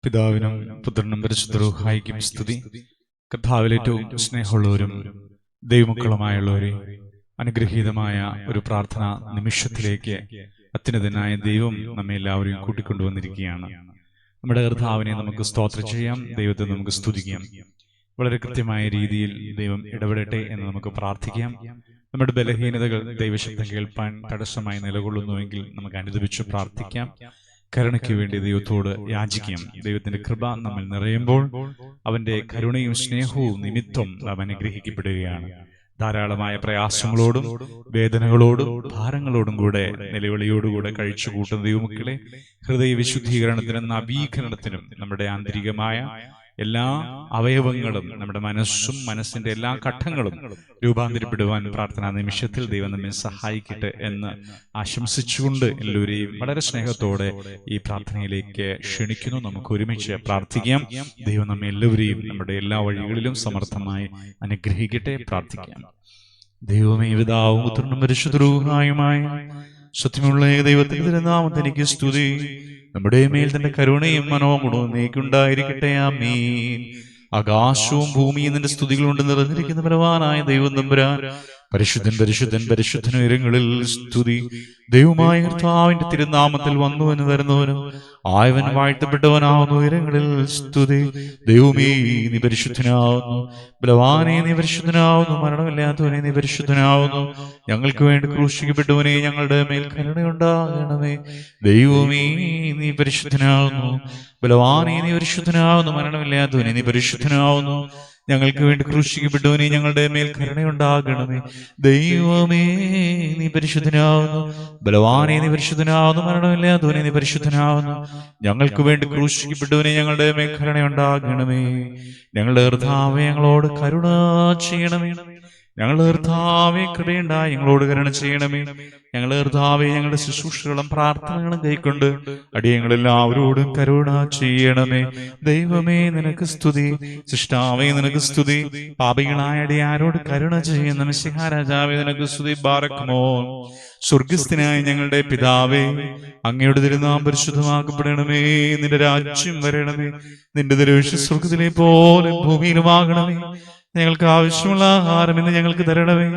പിതാവിനും പുത്രനും പരിശുദ്ധ റൂഹായിക്കും സ്തുതി. കർത്താവിൽ ഏറ്റവും സ്നേഹമുള്ളവരും ദൈവമക്കളുമായുള്ളവരെ, അനുഗ്രഹീതമായ ഒരു പ്രാർത്ഥനാ നിമിഷത്തിലേക്ക് അത്യുന്നതനായ ദൈവം നമ്മെ എല്ലാവരെയും കൂട്ടിക്കൊണ്ടുവന്നിരിക്കുകയാണ്. നമ്മുടെ കർത്താവിനെ നമുക്ക് സ്തോത്രം ചെയ്യാം, ദൈവത്തെ നമുക്ക് സ്തുതിക്കാം. വളരെ കൃത്യമായ രീതിയിൽ ദൈവം ഇടപെടട്ടെ എന്ന് നമുക്ക് പ്രാർത്ഥിക്കാം. നമ്മുടെ ബലഹീനതകൾ ദൈവശബ്ദം കേൾപ്പാൻ തടസ്സമായി നിലകൊള്ളുന്നുവെങ്കിൽ നമുക്ക് അനുദപിച്ച് പ്രാർത്ഥിക്കാം. കരുണയ്ക്ക് വേണ്ടി ദൈവത്തോട് യാചിക്കാം. ദൈവത്തിന്റെ കൃപ നമ്മിൽ നിറയുമ്പോൾ അവന്റെ കരുണയും സ്നേഹവും നിമിത്തം നാം അനുഗ്രഹിക്കപ്പെടുകയാണ്. ധാരാളമായ പ്രയാസങ്ങളോടും വേദനകളോടും ഭാരങ്ങളോടും കൂടെ നിലവിളിയോടുകൂടെ കഴിച്ചു കൂട്ടുന്ന ദൈവമക്കളെ, ഹൃദയ വിശുദ്ധീകരണത്തിനും നവീകരണത്തിനും നമ്മുടെ ആന്തരികമായ എല്ലാ അവയവങ്ങളും, നമ്മുടെ മനസ്സും മനസ്സിന്റെ എല്ലാ ഘട്ടങ്ങളും രൂപാന്തരപ്പെടുവാൻ പ്രാർത്ഥനാ നിമിഷത്തിൽ ദൈവം നമ്മെ സഹായിക്കട്ടെ എന്ന് ആശംസിച്ചുകൊണ്ട് എല്ലാവരെയും വളരെ സ്നേഹത്തോടെ ഈ പ്രാർത്ഥനയിലേക്ക് ക്ഷണിക്കുന്നു. നമുക്ക് ഒരുമിച്ച് പ്രാർത്ഥിക്കാം. ദൈവം നമ്മെ എല്ലാവരെയും നമ്മുടെ എല്ലാ വഴികളിലും സമർത്ഥമായി അനുഗ്രഹിക്കട്ടെ. പ്രാർത്ഥിക്കാം. ദൈവമേ, പിതാവും പുത്രനും പരിശുദ്ധ റൂഹായുമായ സത്യമുള്ള ദൈവത്തിന്റെ തിരുനാമത്തിൽ എനിക്ക് സ്തുതി. നമ്മുടെ മേൽ തന്റെ കരുണയും മനോഗുണവും നീക്കുണ്ടായിരിക്കട്ടെ. ആമീൻ. ആകാശവും ഭൂമിയും നിന്റെ സ്തുതികൾ കൊണ്ട് നിറഞ്ഞിരിക്കുന്ന ബലവാനായ ദൈവം തമ്പുരാൻ, പരിശുദ്ധൻ പരിശുദ്ധൻ പരിശുദ്ധൻ ഉയരങ്ങളിൽ സ്തുതി. ദൈവമായ കർത്താവിന്റെ തിരുനാമത്തിൽ വന്നുവെന്ന് വരുന്നവനും ആയവൻ വാഴ്ത്തപ്പെട്ടവനാവുന്നു. ഉയരങ്ങളിൽ സ്തുതി. ദൈവമേ, നീ പരിശുദ്ധനാവുന്നു. ബലവാനെ, നീ പരിശുദ്ധനാവുന്നു. മരണമില്ലാത്തവനെ, നീ പരിശുദ്ധനാവുന്നു. ഞങ്ങൾക്ക് വേണ്ടി ക്രൂശിക്കപ്പെട്ടവനെ, ഞങ്ങളുടെ മേൽ കരുണയുണ്ടാകണമേ. ദൈവമേ, നീ പരിശുദ്ധനാവുന്നു. ബലവാനെ, നീ പരിശുദ്ധനാവുന്നു. മരണമില്ലാത്തവനെ, നീ പരിശുദ്ധനാവുന്നു. ഞങ്ങൾക്ക് വേണ്ടി ക്രൂശിക്കപ്പെട്ടവനെ, ഞങ്ങളുടെ മേൽ കരുണയുണ്ടാകണമേ. ദൈവമേ, നീ പരിശുദ്ധനാവുന്നു. ബലവാനെ, നീ പരിശുദ്ധനാവുന്നു. മരണമില്ലാത്തവനെ, നീ പരിശുദ്ധനാവുന്നു. ഞങ്ങൾക്ക് വേണ്ടി ക്രൂശിക്കപ്പെട്ടവനെ, ഞങ്ങളുടെ മേൽ കരുണയുണ്ടാകണമേ. ഞങ്ങളുടെ കർത്താവേ, ഞങ്ങളോട് കരുണ ചെയ്യണമേ. ഞങ്ങളുടെ കർത്താവേ, കൃപയുണ്ടായി ഞങ്ങളോട് കരുണ ചെയ്യണമേ. ഞങ്ങളുടെ കർത്താവേ, ഞങ്ങളുടെ ശുശ്രൂഷകളും പ്രാർത്ഥനകളും കൈക്കൊണ്ട് അടിയങ്ങളെല്ലാവരോടും കരുണ ചെയ്യണമേ. ദൈവമേ, നിനക്ക് സ്തുതി. സൃഷ്ടാവേ, നിനക്ക് സ്തുതി. പാപികളായ അടിയാരോട് കരുണ ചെയ്യുന്ന മിശിഹാ രാജാവേ, നിനക്ക് സ്തുതി. ബാറക്കുമോ. സ്വർഗസ്ഥനായ ഞങ്ങളുടെ പിതാവേ, അങ്ങയുടെ തിരുനാമം പരിശുദ്ധമാക്കപ്പെടണമേ. നിന്റെ രാജ്യം വരണമേ. നിന്റെ തിരുവിഷ്ണു സ്വർഗത്തിലെ പോലെ ഭൂമിയിലുമാകണമേ. ഞങ്ങൾക്ക് ആവശ്യമുള്ള ആഹാരം ഇന്ന് ഞങ്ങൾക്ക് തരണമേ.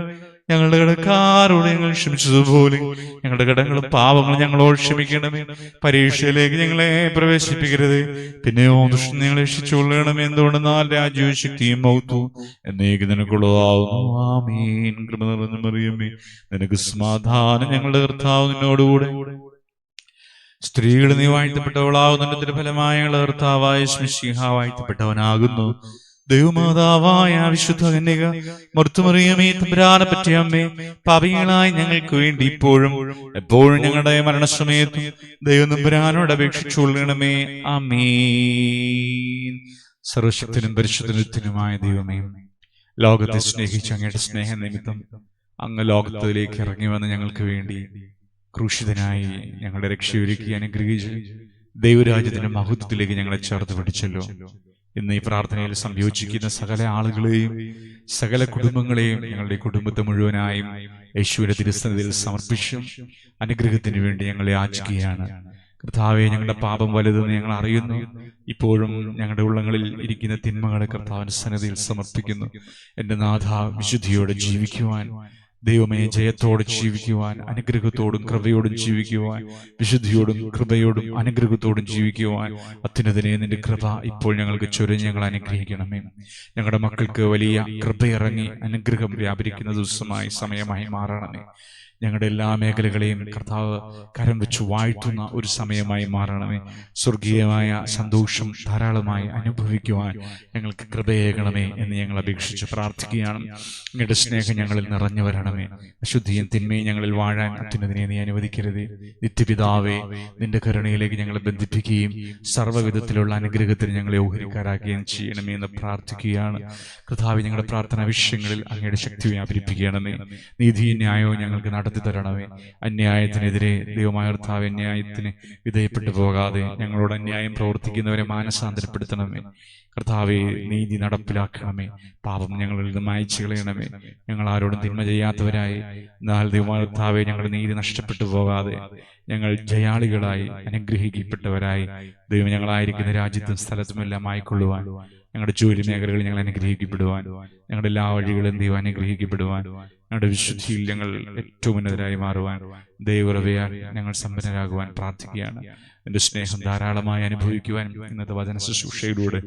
ഞങ്ങളുടെ കടക്കാരോട് ഞങ്ങൾ ക്ഷമിച്ചതുപോലെ ഞങ്ങളുടെ കടങ്ങളും പാപങ്ങളും ഞങ്ങളോട് ക്ഷമിക്കണമേ. പരീക്ഷയിലേക്ക് ഞങ്ങളെ പ്രവേശിപ്പിക്കരുത്, പിന്നെയോ ദുഷ്ടൻ ഞങ്ങളെ രക്ഷിച്ചുകൊള്ളണമേ. എന്തുകൊണ്ടെന്നാൽ രാജ്യവും ശക്തിയും മഹത്വവും എന്നേക്കും നിനക്കുള്ളതാവുന്നു. ആമീൻ. കൃപ നിറഞ്ഞ മറിയമേ, നിനക്ക് സമാധാനം. ഞങ്ങളുടെ കർത്താവ് നിന്നോടുകൂടെ. സ്ത്രീകൾ നീ വാഴ്ത്തപ്പെട്ടവളാവുന്നതിന്റെ ഫലമായ ഞങ്ങളുടെ കർത്താവായ മിശിഹാ വാഴ്ത്തപ്പെട്ടവനാകുന്നു. ദൈവമാതാവായ വിശുദ്ധ കന്യക മർത്തുമറിയമേ, തമ്പുരാനെ പറ്റിയ അമ്മേ, പാപികളായ ഞങ്ങൾക്ക് വേണ്ടി ഇപ്പോഴും എപ്പോഴും ഞങ്ങളുടെ മരണസമയത്തും ദൈവം തമ്പുരാനോട് അപേക്ഷിച്ചുകൊള്ളണമേ. ആമീൻ. സർവശക്തനും പരിശുദ്ധനുമായ ദൈവമേ, ലോകത്തെ സ്നേഹിച്ച് അങ്ങയുടെ സ്നേഹനിമിത്തം അങ്ങ് ലോകത്തിലേക്ക് ഇറങ്ങി വന്ന് ഞങ്ങൾക്ക് വേണ്ടി ക്രൂശിതനായി ഞങ്ങളുടെ രക്ഷയൊരുക്കി അനുഗ്രഹിച്ച് ദൈവരാജ്യത്തിന്റെ മഹത്വത്തിലേക്ക് ഞങ്ങളെ ചേർത്ത് പിടിച്ചല്ലോ. ഇന്ന് ഈ പ്രാർത്ഥനയിൽ സംയോജിക്കുന്ന സകല ആളുകളെയും സകല കുടുംബങ്ങളെയും ഞങ്ങളുടെ കുടുംബത്തെ മുഴുവനായും യേശുവിന്റെ തിരുസന്നിധിയിൽ സമർപ്പിച്ചും അനുഗ്രഹത്തിന് വേണ്ടി ഞങ്ങളെ യാചിക്കുകയാണ്. കർത്താവെ, ഞങ്ങളുടെ പാപം വലുതെന്ന് ഞങ്ങൾ അറിയുന്നു. ഇപ്പോഴും ഞങ്ങളുടെ ഉള്ളങ്ങളിൽ ഇരിക്കുന്ന തിന്മകളെ കർത്താവിന്റെ സന്നിധിയിൽ സമർപ്പിക്കുന്നു. എന്റെ നാഥ, വിശുദ്ധിയോടെ ജീവിക്കുവാൻ, ദൈവമേ, ജയത്തോടെ ജീവിക്കുവാൻ, അനുഗ്രഹത്തോടും കൃപയോടും ജീവിക്കുവാൻ, വിശുദ്ധിയോടും കൃപയോടും അനുഗ്രഹത്തോടും ജീവിക്കുവാൻ അത്യുന്നതനെ നിന്റെ കൃപ ഇപ്പോൾ ഞങ്ങൾക്ക് ചൊരിഞ്ഞ് ഞങ്ങൾ അനുഗ്രഹിക്കണമേ. ഞങ്ങളുടെ മക്കൾക്ക് വലിയ കൃപയിറങ്ങി അനുഗ്രഹം വ്യാപരിക്കുന്ന ദിവസമായി സമയമായി മാറണമേ. ഞങ്ങളുടെ എല്ലാ മേഖലകളെയും കർത്താവ് കരം വെച്ച് വാഴ്ത്തുന്ന ഒരു സമയമായി മാറണമേ. സ്വർഗീയമായ സന്തോഷം ധാരാളമായി അനുഭവിക്കുവാൻ ഞങ്ങൾക്ക് കൃപയേകണമേ എന്ന് ഞങ്ങൾ അപേക്ഷിച്ച് പ്രാർത്ഥിക്കുകയാണ്. നിങ്ങളുടെ സ്നേഹം ഞങ്ങളിൽ നിറഞ്ഞു വരണമേ. അശുദ്ധിയും തിന്മയും ഞങ്ങളിൽ വാഴാൻ അത്യുന്നതിനെ നീ അനുവദിക്കരുത്. നിത്യപിതാവേ, നിന്റെ കരുണയിലേക്ക് ഞങ്ങളെ ബന്ധിപ്പിക്കുകയും സർവ്വവിധത്തിലുള്ള അനുഗ്രഹത്തിന് ഞങ്ങളെ ഓഹരിക്കാരാക്കുകയും ചെയ്യണമേ എന്ന് പ്രാർത്ഥിക്കുകയാണ്. കർത്താവേ, ഞങ്ങളുടെ പ്രാർത്ഥനാ വിഷയങ്ങളിൽ അങ്ങയുടെ ശക്തി വ്യാപരിപ്പിക്കണമേ. നീതിയും ന്യായവും ഞങ്ങൾക്ക് നടത്തി തരണമേ. അന്യായത്തിനെതിരെ ദൈവമായ കർത്താവേ, അന്യായത്തിന് വിധേയപ്പെട്ടു പോകാതെ ഞങ്ങളോട് അന്യായം പ്രവർത്തിക്കുന്നവരെ മാനസാന്തരപ്പെടുത്തണമേ. കർത്താവെ, നീതി നടപ്പിലാക്കണമേ. പാപം ഞങ്ങളിൽ നിന്ന് മായ്ച്ചു കളയണമേ. ഞങ്ങൾ ആരോടും തിന്മ ചെയ്യാത്തവരായി, എന്നാൽ ദൈവമായ കർത്താവെ, ഞങ്ങളുടെ നീതി നഷ്ടപ്പെട്ടു പോകാതെ ഞങ്ങൾ ജയാളികളായി അനുഗ്രഹിക്കപ്പെട്ടവരായി ദൈവം ഞങ്ങളായിരിക്കുന്ന രാജ്യത്തും സ്ഥലത്തുമെല്ലാം ആയിക്കൊള്ളുവാൻ, ഞങ്ങളുടെ ജോലി മേഖലകളിൽ ഞങ്ങൾ അനുഗ്രഹിക്കപ്പെടുവാൻ, ഞങ്ങളുടെ എല്ലാ വഴികളും ദൈവം അനുഗ്രഹിക്കപ്പെടുവാൻ, ഞങ്ങളുടെ വിശുദ്ധിയിൽ ഞങ്ങൾ ഏറ്റവും ഉന്നതരായി മാറുവാൻ, ദൈവകൃപയാൽ ഞങ്ങൾ സമ്പന്നരാകുവാൻ പ്രാർത്ഥിക്കുകയാണ്. എന്റെ സ്നേഹം ധാരാളമായി അനുഭവിക്കുവാൻ ഇന്നത്തെ വചന ശുശ്രൂഷയിലൂടെ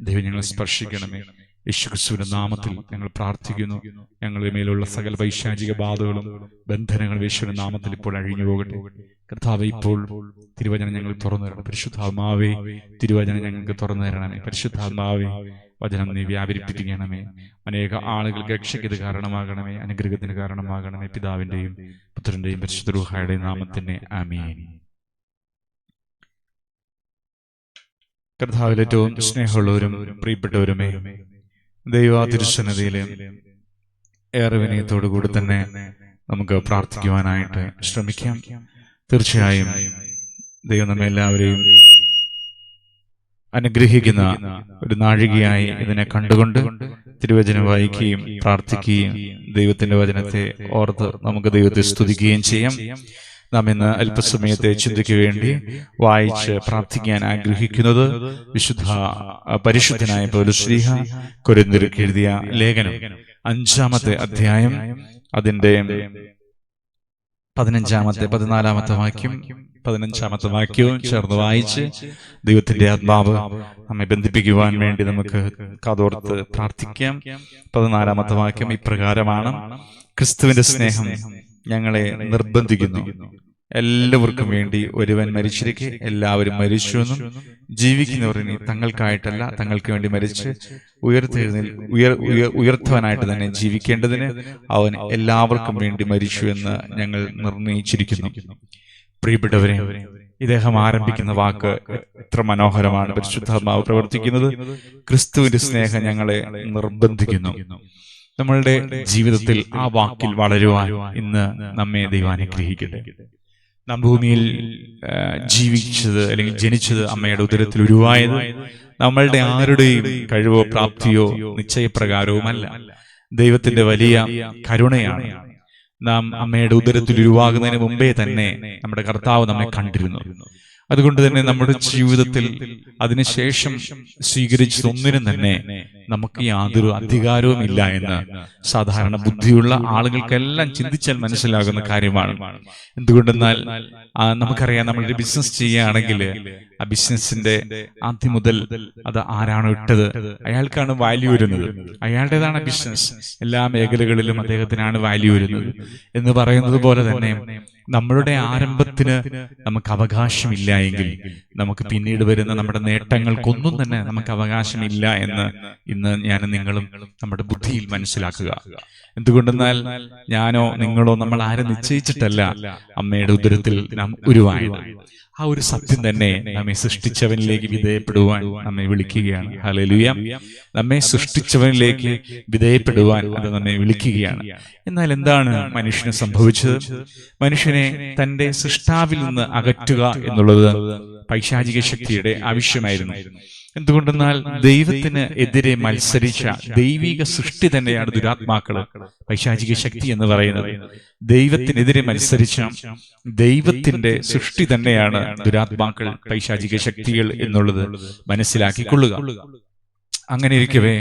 ദൈവം ഞങ്ങളെ സ്പർശിക്കണമേ. യേശുക്രിസ്തുവിന്റെ നാമത്തിൽ ഞങ്ങൾ പ്രാർത്ഥിക്കുന്നു. ഞങ്ങളുടെ മേലുള്ള സകല പൈശാചിക ബാധകളും ബന്ധനങ്ങളും യേശുവിന്റെ നാമത്തിൽ ഇപ്പോൾ അഴിഞ്ഞു പോകട്ടെ. കർത്താവേ, ഇപ്പോൾ തിരുവചനം ഞങ്ങൾ തുറന്നു തരണം. പരിശുദ്ധാത്മാവേ, തിരുവചനം ഞങ്ങൾക്ക് തുറന്നു തരണമേ. പരിശുദ്ധാത്മാവേ, വചനം നീ വ്യാപരിപ്പിക്കണമേ. അനേക ആളുകൾക്ക് രക്ഷയ്ക്ക് ഇത് കാരണമാകണമേ, അനുഗ്രഹത്തിന് കാരണമാകണമേ. പിതാവിന്റെയും പുത്രന്റെയും പരിശുദ്ധ റൂഹായുടെയും നാമത്തിന് ആമേൻ. കർത്താവിൽ ഏറ്റവും സ്നേഹമുള്ളവരും പ്രിയപ്പെട്ടവരുമേ, ദൈവ തിരുസന്നിധിയിൽ ഏറെ വിനയത്തോടു കൂടി തന്നെ നമുക്ക് പ്രാർത്ഥിക്കുവാനായിട്ട് ശ്രമിക്കാം. തീർച്ചയായും ദൈവം നമ്മെ എല്ലാവരെയും അനുഗ്രഹിക്കുന്ന ഒരു നാഴികയായി ഇതിനെ കണ്ടുകൊണ്ട് തിരുവചനം വായിക്കുകയും പ്രാർത്ഥിക്കുകയും ദൈവത്തിന്റെ വചനത്തെ ഓർത്ത് നമുക്ക് ദൈവത്തെ സ്തുതിക്കുകയും ചെയ്യാം. നാം ഇന്ന് അല്പസമയത്തെ ചിന്തയ്ക്ക് വേണ്ടി വായിച്ച് പ്രാർത്ഥിക്കാൻ ആഗ്രഹിക്കുന്നത് പരിശുദ്ധനായ പൗലോസ്ലീഹ കൊരിന്ത്യർക്ക് എഴുതിയ ലേഖനം 5-ാമത്തെ അധ്യായം അതിന്റെ 15-ാമത്തെ 14-ാമത്തെ വാക്യം 15-ാമത്തെ വാക്യവും ചേർന്ന് വായിച്ച് ദൈവത്തിന്റെ ആത്മാവ് നമ്മെ ബന്ധിപ്പിക്കുവാൻ വേണ്ടി നമുക്ക് കാതോർത്ത് പ്രാർത്ഥിക്കാം. 14-ാമത്തെ വാക്യം ഇപ്രകാരമാണ്: ക്രിസ്തുവിന്റെ സ്നേഹം ഞങ്ങളെ നിർബന്ധിക്കുന്നു, എല്ലാവർക്കും വേണ്ടി ഒരുവൻ മരിച്ചിരിക്കെ എല്ലാവരും മരിച്ചുവെന്നും ജീവിക്കുന്നവരിനി തങ്ങൾക്കായിട്ടല്ല തങ്ങൾക്ക് വേണ്ടി മരിച്ച് ഉയർത്തവനായിട്ട് തന്നെ ജീവിക്കേണ്ടതിന് അവൻ എല്ലാവർക്കും വേണ്ടി മരിച്ചു എന്ന് ഞങ്ങൾ നിർണയിച്ചിരിക്കുന്നു. പ്രിയപ്പെട്ടവരെ, ഇദ്ദേഹം ആരംഭിക്കുന്ന വാക്ക് എത്ര മനോഹരമാണ്. പരിശുദ്ധാത്മാവ് പ്രവർത്തിക്കുന്നത് ക്രിസ്തുവിന്റെ സ്നേഹം ഞങ്ങളെ നിർബന്ധിക്കുന്നു. നമ്മളുടെ ജീവിതത്തിൽ ആ വാക്കിൽ വളരുവാൻ ഇന്ന് നമ്മെ ദൈവം അനുഗ്രഹിക്കട്ടെ. നാം ഭൂമിയിൽ ജീവിച്ചത് അല്ലെങ്കിൽ ജനിച്ചത് അമ്മയുടെ ഉദരത്തിൽ ഉരുവായത് നമ്മളുടെ ആരുടെയും കഴിവോ പ്രാപ്തിയോ നിശ്ചയപ്രകാരവുമല്ല. ദൈവത്തിന്റെ വലിയ കരുണയാണ്. നാം അമ്മയുടെ ഉദരത്തിൽ ഉരുവാകുന്നതിന് മുമ്പേ തന്നെ നമ്മുടെ കർത്താവ് നമ്മെ കണ്ടിരുന്നു. അതുകൊണ്ട് തന്നെ നമ്മുടെ ജീവിതത്തിൽ അതിനുശേഷം സ്വീകരിച്ചതൊന്നിനും തന്നെ നമുക്ക് യാതൊരു അധികാരവും ഇല്ല എന്ന് സാധാരണ ബുദ്ധിയുള്ള ആളുകൾക്കെല്ലാം ചിന്തിച്ചാൽ മനസ്സിലാകുന്ന കാര്യമാണ്. എന്തുകൊണ്ടെന്നാൽ നമുക്കറിയാം, നമ്മളൊരു ബിസിനസ് ചെയ്യുകയാണെങ്കിൽ ആ ബിസിനസിന്റെ ആദ്യം മുതൽ അത് ആരാണോ ഇട്ടത് അയാൾക്കാണ് വാല്യൂ വരുന്നത്. അയാളുടേതാണ് ബിസിനസ്. എല്ലാ മേഖലകളിലും അദ്ദേഹത്തിനാണ് വാല്യൂ വരുന്നത്. എന്ന് പറയുന്നത് പോലെ തന്നെ നമ്മളുടെ ആരംഭത്തിന് നമുക്ക് അവകാശമില്ല എങ്കിൽ നമുക്ക് പിന്നീട് വരുന്ന നമ്മുടെ നേട്ടങ്ങൾക്കൊന്നും തന്നെ നമുക്ക് അവകാശമില്ല എന്ന് ഇന്ന് ഞാനും നിങ്ങളും നമ്മുടെ ബുദ്ധിയിൽ മനസ്സിലാക്കുക. എന്തുകൊണ്ടെന്നാൽ ഞാനോ നിങ്ങളോ നമ്മൾ ആരെ നിശ്ചയിച്ചിട്ടല്ല അമ്മയുടെ ഉദരത്തിൽ നാം ഉരുവായത്. ആ ഒരു സത്യം തന്നെ നമ്മെ സൃഷ്ടിച്ചവനിലേക്ക് വിധേയപ്പെടുവാൻ നമ്മെ വിളിക്കുകയാണ്. ഹല്ലേലൂയ. നമ്മെ സൃഷ്ടിച്ചവനിലേക്ക് വിധേയപ്പെടുവാൻ അത് നമ്മെ വിളിക്കുകയാണ്. എന്നാൽ എന്താണ് മനുഷ്യന് സംഭവിച്ചത്? മനുഷ്യനെ തന്റെ സൃഷ്ടാവിൽ നിന്ന് അകറ്റുക എന്നുള്ളത് പൈശാചിക ശക്തിയുടെ ആവശ്യമായിരുന്നു. എന്തുകൊണ്ടെന്നാൽ ദൈവത്തിന് എതിരെ മത്സരിച്ച ദൈവിക സൃഷ്ടി തന്നെയാണ് ദുരാത്മാക്കള്, പൈശാചിക ശക്തി എന്ന് പറയുന്നത്. ദൈവത്തിനെതിരെ മത്സരിച്ച ദൈവത്തിന്റെ സൃഷ്ടി തന്നെയാണ് ദുരാത്മാക്കൾ, പൈശാചിക ശക്തികൾ എന്നുള്ളത് മനസ്സിലാക്കിക്കൊള്ളുക. അങ്ങനെ ഇരിക്കവേ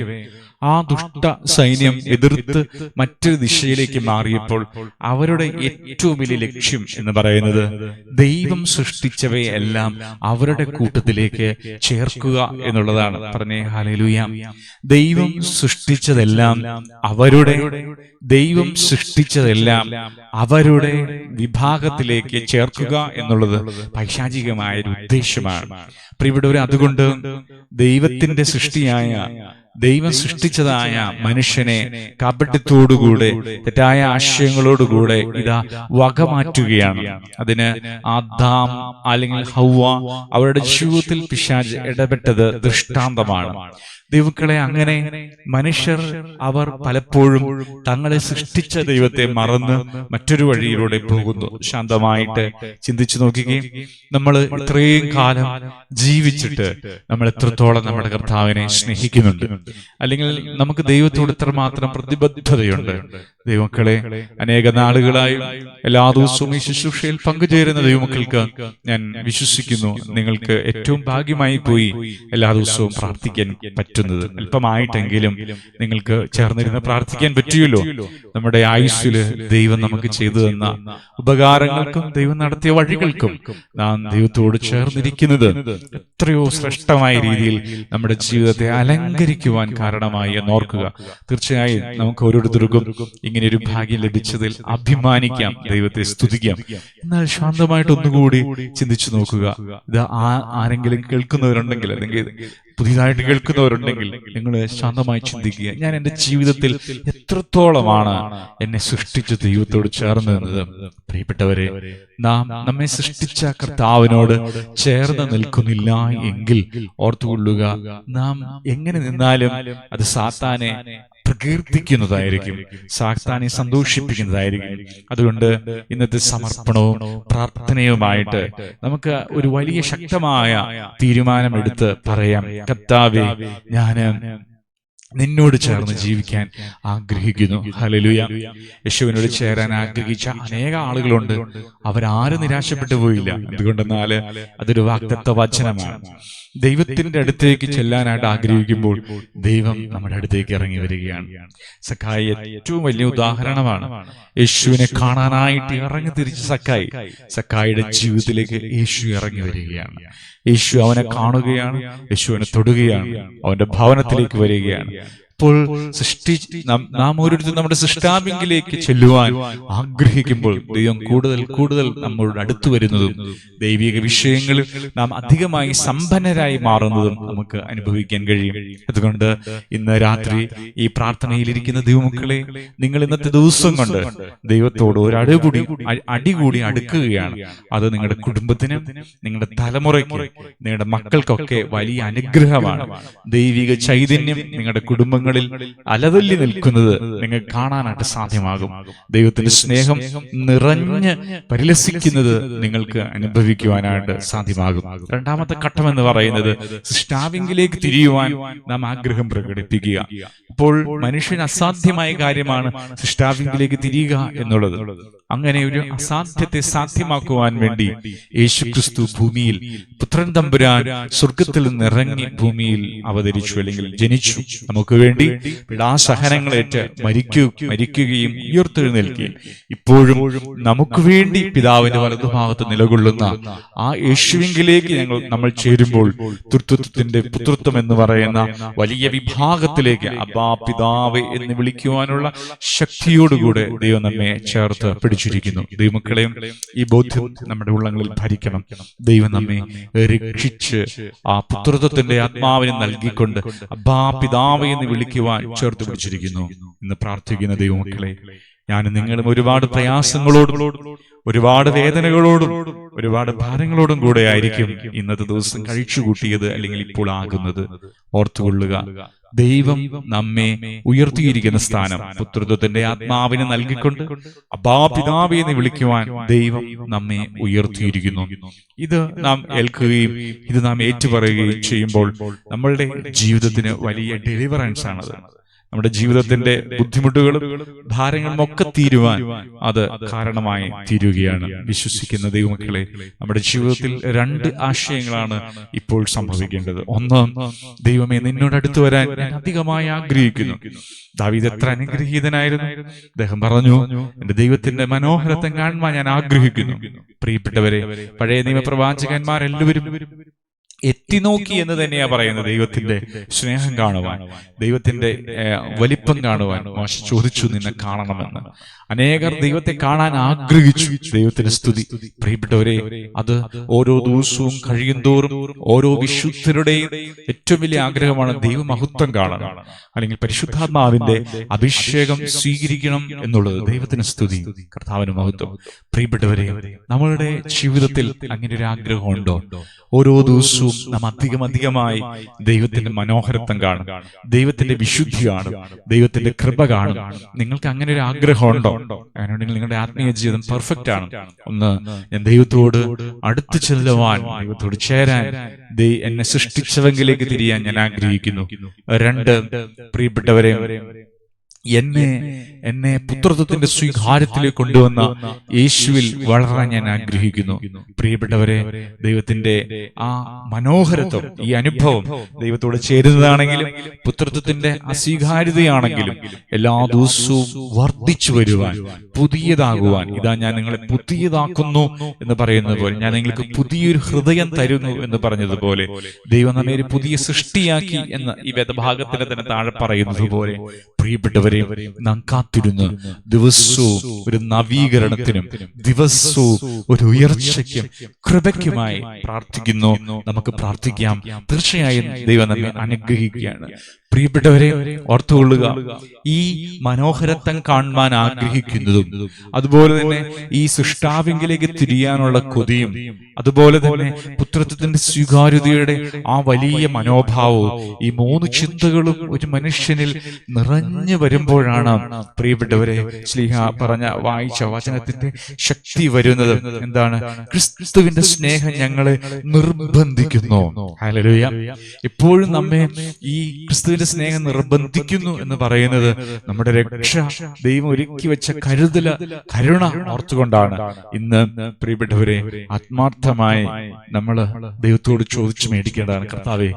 ആ ദുഷ്ട സൈന്യം എതിർത്ത് മറ്റൊരു ദിശയിലേക്ക് മാറിയപ്പോൾ അവരുടെ ഏറ്റവും വലിയ ലക്ഷ്യം എന്ന് പറയുന്നത് ദൈവം സൃഷ്ടിച്ചവയെല്ലാം അവരുടെ കൂട്ടത്തിലേക്ക് ചേർക്കുക എന്നുള്ളതാണ്. പറഞ്ഞേ ഹല്ലേലൂയ. ദൈവം സൃഷ്ടിച്ചതെല്ലാം അവരുടെ വിഭാഗത്തിലേക്ക് ചേർക്കുക എന്നുള്ളത് പൈശാചികമായ ഒരു ഉദ്ദേശമാണ്. പ്രിയപ്പെട്ടവരെ, അതുകൊണ്ട് ദൈവത്തിന്റെ സൃഷ്ടിയായ ദൈവം സൃഷ്ടിച്ചതായ മനുഷ്യനെ കാപട്യത്തോടുകൂടെ തെറ്റായ ആശയങ്ങളോടുകൂടെ ഇതാ വകമാറ്റുകയാണ്. അതിന് ആദാം അല്ലെങ്കിൽ ഹൗവ അവരുടെ ജീവിതത്തിൽ പിശാച് ഇടപെട്ടത് ദൃഷ്ടാന്തമാണ്. ദൈവങ്ങളെ, അങ്ങനെ മനുഷ്യർ അവർ പലപ്പോഴും തങ്ങളെ സൃഷ്ടിച്ച ദൈവത്തെ മറന്ന് മറ്റൊരു വഴിയിലൂടെ പോകുന്നു. ശാന്തമായിട്ട് ചിന്തിച്ചു നോക്കുകയും നമ്മൾ ഇത്രയും കാലം ജീവിച്ചിട്ട് നമ്മൾ എത്രത്തോളം നമ്മുടെ കർത്താവിനെ സ്നേഹിക്കുന്നുണ്ട്, അല്ലെങ്കിൽ നമുക്ക് ദൈവത്തോട് എത്രമാത്രം പ്രതിബദ്ധതയുണ്ട്. ദൈവമക്കളെ, അനേക നാളുകളായി എല്ലാ ദിവസവും ഈ ശുശ്രൂഷയിൽ പങ്കുചേരുന്ന ദൈവമക്കൾക്ക് ഞാൻ വിശ്വസിക്കുന്നു, നിങ്ങൾക്ക് ഏറ്റവും ഭാഗ്യമായി പോയി എല്ലാ ദിവസവും പ്രാർത്ഥിക്കാൻ പറ്റുന്നത്. അല്പമായിട്ടെങ്കിലും നിങ്ങൾക്ക് ചേർന്നിരുന്ന് പ്രാർത്ഥിക്കാൻ പറ്റുമല്ലോ. നമ്മുടെ ആയുസ്സില് ദൈവം നമുക്ക് ചെയ്തു തന്ന ഉപകാരങ്ങൾക്കും ദൈവം നടത്തിയ വഴികൾക്കും നാം ദൈവത്തോട് ചേർന്നിരിക്കുന്നത് എത്രയോ ശ്രേഷ്ഠമായ രീതിയിൽ നമ്മുടെ ജീവിതത്തെ അലങ്കരിക്കുവാൻ കാരണമായി എന്നോർക്കുക. തീർച്ചയായും നമുക്ക് ഓരോരുത്തർക്കും ഇങ്ങനെ ഒരു ഭാഗ്യം ലഭിച്ചതിൽ അഭിമാനിക്കാം, ദൈവത്തെ സ്തുതിക്കാം. എന്നാൽ ശാന്തമായിട്ട് ഒന്നുകൂടി ചിന്തിച്ചു നോക്കുക. ഇത് ആരെങ്കിലും കേൾക്കുന്നവരുണ്ടെങ്കിൽ, അല്ലെങ്കിൽ പുതിയതായിട്ട് കേൾക്കുന്നവരുണ്ടെങ്കിൽ, നിങ്ങൾ ശാന്തമായി ചിന്തിക്കുക, ഞാൻ എൻ്റെ ജീവിതത്തിൽ എത്രത്തോളമാണ് എന്നെ സൃഷ്ടിച്ച ദൈവത്തോട് ചേർന്ന് നിന്നത്. പ്രിയപ്പെട്ടവരെ, നാം നമ്മെ സൃഷ്ടിച്ച കർത്താവിനോട് ചേർന്ന് നിൽക്കുന്നില്ല എങ്കിൽ ഓർത്തുകൊള്ളുക, നാം എങ്ങനെ നിന്നാലും അത് സാത്താനെ പ്രകീർത്തിക്കുന്നതായിരിക്കും, സാത്താനെ സന്തോഷിപ്പിക്കുന്നതായിരിക്കും. അതുകൊണ്ട് ഇന്നത്തെ സമർപ്പണവും പ്രാർത്ഥനയുമായിട്ട് നമുക്ക് ഒരു വലിയ ശക്തമായ തീരുമാനമെടുത്ത് പറയാം, കർത്താവേ, ഞാന് നിന്നോട് ചേർന്ന് ജീവിക്കാൻ ആഗ്രഹിക്കുന്നു. ഹല്ലേലൂയ. യേശുവിനോട് ചേരാൻ ആഗ്രഹിച്ച അനേക ആളുകളുണ്ട്. അവരാരും നിരാശപ്പെട്ടു പോയില്ല. എന്തുകൊണ്ടെന്നാൽ അതൊരു വാഗ്ദത്ത വചനമാണ്. ദൈവത്തിന്റെ അടുത്തേക്ക് ചെല്ലാനായിട്ട് ആഗ്രഹിക്കുമ്പോൾ ദൈവം നമ്മുടെ അടുത്തേക്ക് ഇറങ്ങി വരികയാണ്. സക്കായി ഏറ്റവും വലിയ ഉദാഹരണമാണ്. യേശുവിനെ കാണാനായിട്ട് ഇറങ്ങി തിരിച്ച സക്കായിയുടെ ജീവിതത്തിലേക്ക് യേശു ഇറങ്ങി വരികയാണ്. യേശു അവനെ കാണുകയാണ്, യേശു അവനെ തൊടുകയാണ്, അവന്റെ ഭവനത്തിലേക്ക് വരികയാണ്. അപ്പോൾ നാം ഓരോരുത്തരും നമ്മുടെ സൃഷ്ടാവിലേക്ക് ചെല്ലുവാൻ ആഗ്രഹിക്കുമ്പോൾ ദൈവം കൂടുതൽ കൂടുതൽ നമ്മളോട് അടുത്തു വരുന്നതും ദൈവിക വിഷയങ്ങളിൽ നാം അധികമായി സമ്പന്നരായി മാറുന്നതും നമുക്ക് അനുഭവിക്കാൻ കഴിയും. അതുകൊണ്ട് ഇന്ന് രാത്രി ഈ പ്രാർത്ഥനയിലിരിക്കുന്ന ദൈവമക്കളെ, നിങ്ങൾ ഇന്നത്തെ ദിവസം കൊണ്ട് ദൈവത്തോട് ഒരു അടികൂടി അടുക്കുകയാണ്. അത് നിങ്ങളുടെ കുടുംബത്തിനും നിങ്ങളുടെ തലമുറയ്ക്കും നിങ്ങളുടെ മക്കൾക്കൊക്കെ വലിയ അനുഗ്രഹമാണ്. ദൈവിക ചൈതന്യം നിങ്ങളുടെ കുടുംബങ്ങൾ അലതല്ലി നിൽക്കുന്നത് നിങ്ങൾക്ക് കാണാനായിട്ട് സാധ്യമാകും. ദൈവത്തിന്റെ സ്നേഹം നിറഞ്ഞ് പരിലസിക്കുന്നത് നിങ്ങൾക്ക് അനുഭവിക്കുവാനായിട്ട് സാധ്യമാകും. രണ്ടാമത്തെ ഘട്ടം എന്ന് പറയുന്നത് സൃഷ്ടാവിങ്കിലേക്ക് തിരിയുവാൻ നാം ആഗ്രഹം പ്രകടിപ്പിക്കുക. ഇപ്പോൾ മനുഷ്യന് അസാധ്യമായ കാര്യമാണ് സൃഷ്ടാവിങ്കിലേക്ക് തിരിയുക എന്നുള്ളത്. അങ്ങനെ ഒരു അസാധ്യത്തെ സാധ്യമാക്കുവാൻ വേണ്ടി യേശുക്രിസ്തു ഭൂമിയിൽ, പുത്രൻ തമ്പുരാൻ സ്വർഗത്തിൽ നിന്നിറങ്ങി ഭൂമിയിൽ അവതരിച്ചു, അല്ലെങ്കിൽ ജനിച്ചു. നമുക്ക് വേണ്ടി പീഡാസഹനങ്ങളേറ്റ് മരിക്കുകയും ഉയർത്തെഴുന്നേൽക്കുകയും ഇപ്പോഴും നമുക്ക് വേണ്ടി പിതാവിന്റെ വലതുഭാഗത്ത് നിലകൊള്ളുന്ന ആ യേശുവിങ്കിലേക്ക് നമ്മൾ ചേരുമ്പോൾ തൃത്വത്തിന്റെ പുത്രത്വം എന്ന് പറയുന്ന വലിയ വിഭാഗത്തിലേക്ക് അബ്ബാ പിതാവേ എന്ന് വിളിക്കുവാനുള്ള ശക്തിയോടുകൂടെ ദൈവം നമ്മെ ചേർത്ത് പിടിച്ചിരിക്കുന്നു. ദൈവമക്കളെയും ഈ ബോധ്യം നമ്മുടെ ഉള്ളങ്ങളിൽ ഭരിക്കണം. ദൈവം നമ്മെ രക്ഷിച്ച് ആ പുത്രത്വത്തിന്റെ ആത്മാവിനെ നൽകിക്കൊണ്ട് അബ്ബാ പിതാവേ എന്ന് വിളിക്കുവാൻ ചേർത്ത് പിടിച്ചിരിക്കുന്നു. ഇന്ന് പ്രാർത്ഥിക്കുന്ന ദൈവമക്കളെ, ഞാനും നിങ്ങളും ഒരുപാട് പ്രയാസങ്ങളോടും ഒരുപാട് വേദനകളോടും ഒരുപാട് ഭാരങ്ങളോടും കൂടെ ആയിരിക്കും ഇന്നത്തെ ദിവസം കഴിച്ചുകൂട്ടിയത്, അല്ലെങ്കിൽ ഇപ്പോൾ ആകുന്നത്. ഓർത്തുകൊള്ളുക, ദൈവം നമ്മെ ഉയർത്തിയിരിക്കുന്ന സ്ഥാനം പുത്രത്വത്തിന്റെ ആത്മാവിനെ നൽകിക്കൊണ്ട് അബ്ബാ പിതാവേ എന്ന് വിളിക്കുവാൻ ദൈവം നമ്മെ ഉയർത്തിയിരിക്കുന്നു. ഇത് നാം ഏൽക്കുകയും ഇത് നാം ഏറ്റുപറയുകയും ചെയ്യുമ്പോൾ നമ്മളുടെ ജീവിതത്തിന് വലിയ ഡെലിവറൻസ് ആണത്. നമ്മുടെ ജീവിതത്തിന്റെ ബുദ്ധിമുട്ടുകളും ഭാരങ്ങളും ഒക്കെ തീരുവാൻ അത് കാരണമായി തീരുകയാണ്. വിശ്വസിക്കുന്ന ദൈവമക്കളെ, നമ്മുടെ ജീവിതത്തിൽ രണ്ട് ആശയങ്ങളാണ് ഇപ്പോൾ സംഭവിക്കേണ്ടത്. ഒന്ന്, ദൈവമേ, നിന്നോട് അടുത്ത് വരാൻ ഞാൻ അധികമായി ആഗ്രഹിക്കുന്നു. ദാവീദ് എത്ര അനുഗ്രഹീതനായിരുന്നു. അദ്ദേഹം പറഞ്ഞു, എന്റെ ദൈവത്തിന്റെ മനോഹരത്തെ കാണുവാൻ ഞാൻ ആഗ്രഹിക്കുന്നു. പ്രിയപ്പെട്ടവരെ, പഴയ നിയമപ്രവാചകന്മാരെല്ലാവരും എത്തിനോക്കി എന്ന് തന്നെയാ പറയുന്നത്. ദൈവത്തിന്റെ സ്നേഹം കാണുവാൻ, ദൈവത്തിന്റെ വലിപ്പം കാണുവാൻ മോശ ചോദിച്ചു, നിന്നെ കാണണമെന്ന്. അനേകർ ദൈവത്തെ കാണാൻ ആഗ്രഹിച്ചു. ദൈവത്തിന് സ്തുതി. പ്രിയപ്പെട്ടവരെ, അത് ഓരോ ദിവസവും കഴിയുന്തോറും ഓരോ വിശുദ്ധരുടെയും ഏറ്റവും വലിയ ആഗ്രഹമാണ് ദൈവമഹത്വം കാണണം, അല്ലെങ്കിൽ പരിശുദ്ധാത്മാവിന്റെ അഭിഷേകം സ്വീകരിക്കണം എന്നുള്ളത്. ദൈവത്തിന് സ്തുതി, കർത്താവിന് മഹത്വം. പ്രിയപ്പെട്ടവരെ, നമ്മളുടെ ജീവിതത്തിൽ അങ്ങനെ ഒരു ആഗ്രഹമുണ്ടോ? ഓരോ ദിവസവും നാം അധികമായി ദൈവത്തിന്റെ മനോഹരത്വം കാണും, ദൈവത്തിന്റെ വിശുദ്ധി കാണും, ദൈവത്തിന്റെ കൃപ കാണും. നിങ്ങൾക്ക് അങ്ങനെ ഒരു ആഗ്രഹമുണ്ടോ? അങ്ങനെയുണ്ടെങ്കിൽ നിങ്ങളുടെ ആത്മീയ ജീവിതം പെർഫെക്റ്റ് ആണ്. ഒന്ന്, ഞാൻ ദൈവത്തോട് അടുത്ത് ചെല്ലുവാൻ, ദൈവത്തോട് ചേരാൻ, എന്നെ സൃഷ്ടിച്ചവെങ്കിലേക്ക് തിരിയാൻ ഞാൻ ആഗ്രഹിക്കുന്നു. രണ്ട്, പ്രിയപ്പെട്ടവരെ, എന്നെ പുത്രത്വത്തിന്റെ സ്വീകാര്യത്തിലേക്ക് കൊണ്ടുവന്ന യേശുവിൽ വളരാൻ ഞാൻ ആഗ്രഹിക്കുന്നു. പ്രിയപ്പെട്ടവരെ, ദൈവത്തിന്റെ ആ മനോഹരത്വം, ഈ അനുഭവം ദൈവത്തോട് ചേരുന്നതാണെങ്കിലും പുത്രത്വത്തിന്റെ അസ്വീകാര്യതയാണെങ്കിലും എല്ലാ ദിവസവും വർദ്ധിച്ചു വരുവാൻ, പുതിയതാകുവാൻ, ഇതാ ഞാൻ നിങ്ങളെ പുതിയതാക്കുന്നു എന്ന് പറയുന്നത് പോലെ, ഞാൻ നിങ്ങൾക്ക് പുതിയൊരു ഹൃദയം തരുന്നു എന്ന് പറഞ്ഞതുപോലെ, ദൈവം നമ്മെ ഒരു പുതിയ സൃഷ്ടിയാക്കി എന്ന് ഈ വേദഭാഗത്തിന്റെ തന്നെ താഴെ പറയുന്നത് പോലെ, പ്രിയപ്പെട്ടവരെ, നാം കാത്തിരുന്ന് ദിവസവും ഒരു നവീകരണത്തിനും ദിവസവും ഒരു ഉയർച്ചയ്ക്കും കൃപയ്ക്കുമായി പ്രാർത്ഥിക്കുന്നു. നമുക്ക് പ്രാർത്ഥിക്കാം. തീർച്ചയായും ദൈവം നമ്മെ അനുഗ്രഹിക്കുകയാണ്. പ്രിയപ്പെട്ടവരെ, ഓർത്തുകൊള്ളുക, ഈ മനോഹരത്വം കാണുവാൻ ആഗ്രഹിക്കുന്നതും അതുപോലെ തന്നെ ഈ സൃഷ്ടാവിങ്കിലേക്ക് തിരിയാനുള്ള കൊതിയും അതുപോലെ തന്നെ പുത്രത്വത്തിന്റെ സ്വീകാര്യതയുടെ ആ വലിയ മനോഭാവവും, ഈ മൂന്ന് ചിന്തകളും ഒരു മനുഷ്യനിൽ നിറഞ്ഞു വരുമ്പോഴാണ് പ്രിയപ്പെട്ടവരെ ശ്ലീഹ വായിച്ച വചനത്തിന്റെ ശക്തി വരുന്നത്. എന്താണ്? ക്രിസ്തുവിന്റെ സ്നേഹം ഞങ്ങളെ നിർബന്ധിക്കുന്നു. ഹല്ലേലൂയ. എപ്പോഴും നമ്മെ ഈ ക്രിസ്തുവിന്റെ സ്നേഹം നിർബന്ധിക്കുന്നു എന്ന് പറയുന്നത് നമ്മുടെ രക്ഷ ദൈവം ഒരുക്കി വെച്ച കരുണ ഓർത്തുകൊണ്ടാണ്. ഇന്ന് പ്രിയപ്പെട്ടവരെ, ആത്മാർത്ഥമായി നമ്മൾ ദൈവത്തോട് ചോദിച്ചു മേടിക്കേണ്ടതാണ്, കർത്താവേ,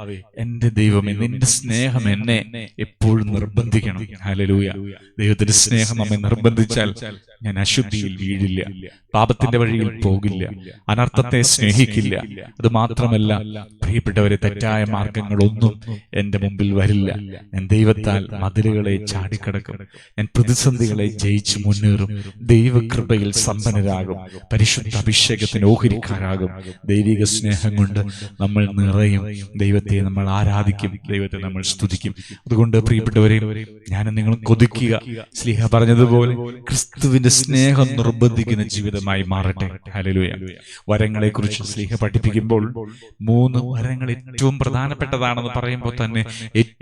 എന്റെ ദൈവമേ, നിന്റെ സ്നേഹം എന്നെ എപ്പോഴും നിർബന്ധിക്കണം. ഹല്ലേലൂയ. ദൈവത്തിന്റെ സ്നേഹം നമ്മെ നിർബന്ധിച്ചാൽ ഞാൻ അശുദ്ധിയിൽ വീഴില്ല, പാപത്തിന്റെ വഴിയിൽ പോകില്ല, അനർത്ഥത്തെ സ്നേഹിക്കില്ല. അത് മാത്രമല്ല പ്രിയപ്പെട്ടവരെ, തെറ്റായ മാർഗങ്ങളൊന്നും എന്റെ മുമ്പിൽ വരില്ല. ഞാൻ ദൈവത്താൽ മതിലുകളെ ചാടിക്കടക്കും, ഞാൻ പ്രതിസന്ധികളെ ജയിച്ച് മുന്നേറും, ദൈവകൃപയിൽ സമ്പന്നരാകും, പരിശുദ്ധ അഭിഷേകത്തിന് ഓഹരിക്കാരാകും. ദൈവിക സ്നേഹം കൊണ്ട് നമ്മൾ നിറയും, ദൈവത്തെ നമ്മൾ ആരാധിക്കും, ദൈവത്തെ നമ്മൾ സ്തുതിക്കും. അതുകൊണ്ട് പ്രിയപ്പെട്ടവരെ, ഞാൻ നിങ്ങൾ കൊതിക്കുക, ശ്ലീഹ പറഞ്ഞതുപോലെ ക്രിസ്തുവിന്റെ സ്നേഹം നിർബന്ധിക്കുന്ന ജീവിതമായി മാറട്ടെ. ഹല്ലേലൂയ. വരങ്ങളെ കുറിച്ച് ശ്ലീഹ പഠിപ്പിക്കുമ്പോൾ 3 വരങ്ങൾ ഏറ്റവും പ്രധാനപ്പെട്ടതാണെന്ന് പറയുമ്പോൾ തന്നെ